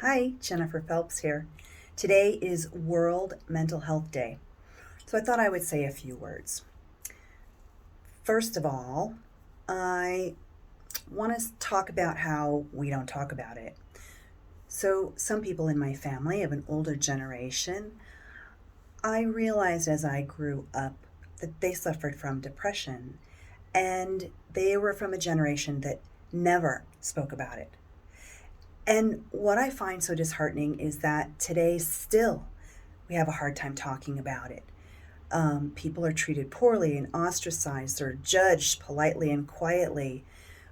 Hi, Jennifer Phelps here. Today is World Mental Health Day, so I thought I would say a few words. First of all, I want to talk about how we don't talk about it. So, some people in my family of an older generation, I realized as I grew up that they suffered from depression, and they were from a generation that never spoke about it. And what I find so disheartening is that today still we have a hard time talking about it. People are treated poorly and ostracized or judged politely and quietly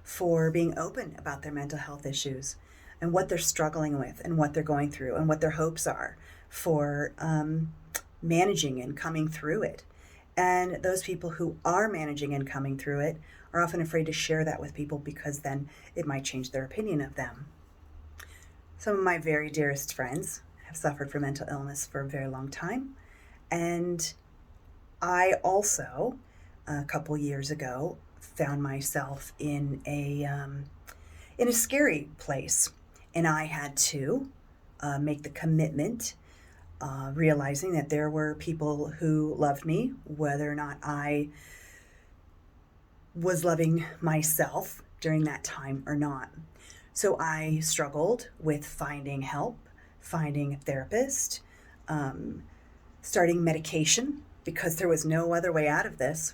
for being open about their mental health issues and what they're struggling with and what they're going through and what their hopes are for managing and coming through it. And those people who are managing and coming through it are often afraid to share that with people because then it might change their opinion of them. Some of my very dearest friends have suffered from mental illness for a very long time, and I also, a couple years ago, found myself in a scary place, and I had to make the commitment, realizing that there were people who loved me, whether or not I was loving myself during that time or not. So I struggled with finding help, finding a therapist, starting medication because there was no other way out of this.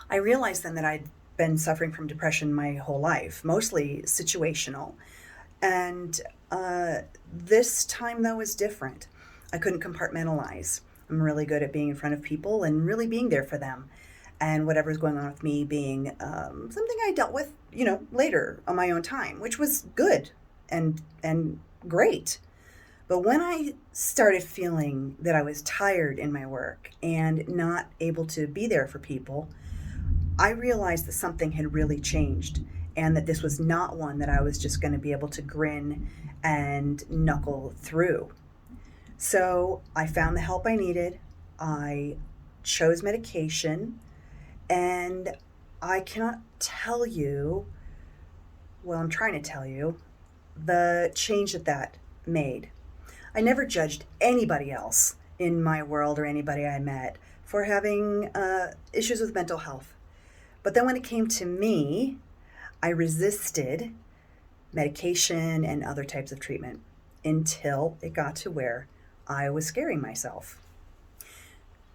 I realized then that I'd been suffering from depression my whole life, mostly situational. And this time, though, was different. I couldn't compartmentalize. I'm really good at being in front of people and really being there for them. And whatever's going on with me being something I dealt with, later on my own time, which was good and great. But when I started feeling that I was tired in my work and not able to be there for people, I realized that something had really changed and that this was not one that I was just going to be able to grin and knuckle through. So I found the help I needed. I chose medication, and I cannot tell you, well, I'm trying to tell you, the change that made. I never judged anybody else in my world or anybody I met for having issues with mental health. But then when it came to me, I resisted medication and other types of treatment until it got to where I was scaring myself.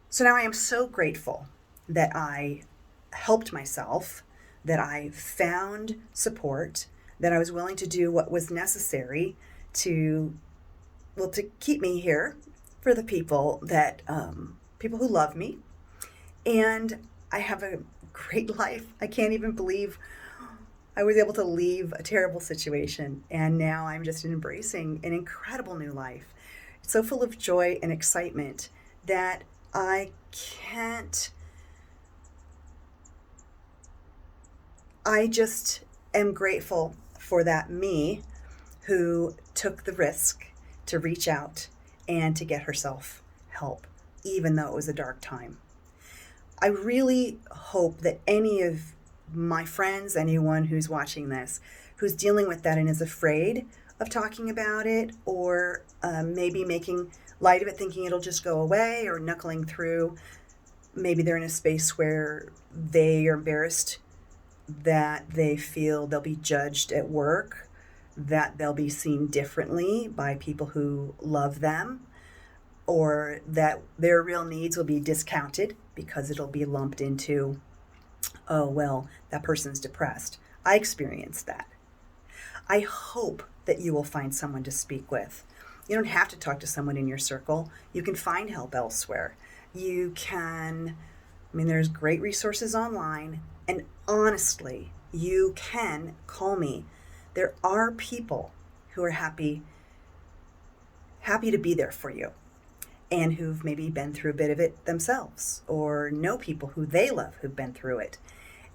So now I am so grateful that I helped myself, that I found support, that I was willing to do what was necessary to, well, to keep me here for the people who love me. And I have a great life. I can't even believe I was able to leave a terrible situation, and now I'm just embracing an incredible new life. It's so full of joy and excitement that I can't, I just am grateful for that me who took the risk to reach out and to get herself help, even though it was a dark time. I really hope that any of my friends, anyone who's watching this, who's dealing with that and is afraid of talking about it, or maybe making light of it, thinking it'll just go away, or knuckling through, maybe they're in a space where they are embarrassed that they feel they'll be judged at work, that they'll be seen differently by people who love them, or that their real needs will be discounted because it'll be lumped into, oh, well, that person's depressed. I experienced that. I hope that you will find someone to speak with. You don't have to talk to someone in your circle. You can find help elsewhere. There's great resources online. And honestly, you can call me. There are people who are happy to be there for you and who've maybe been through a bit of it themselves or know people who they love who've been through it.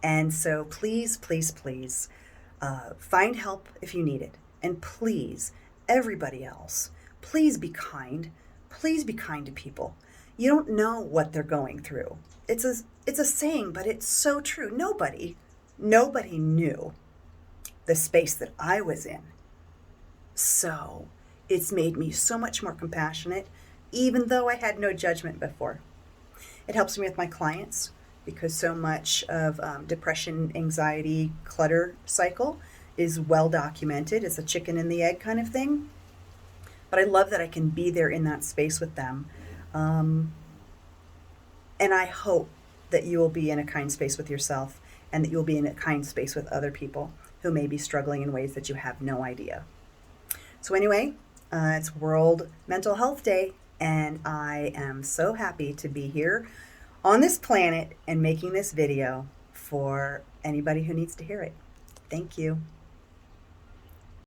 And so please, please, please find help if you need it. And please, everybody else, please be kind. Please be kind to people. You don't know what they're going through. It's a saying, but it's so true. Nobody knew the space that I was in So it's made me so much more compassionate, even though I had no judgment before. It helps me with my clients because so much of depression, anxiety, clutter cycle is well documented. It's a chicken and the egg kind of thing. But I love that I can be there in that space with them. Um, and I hope that you will be in a kind space with yourself and that you'll be in a kind space with other people who may be struggling in ways that you have no idea. So, anyway, it's World Mental Health Day, and I am so happy to be here on this planet and making this video for anybody who needs to hear it. Thank you.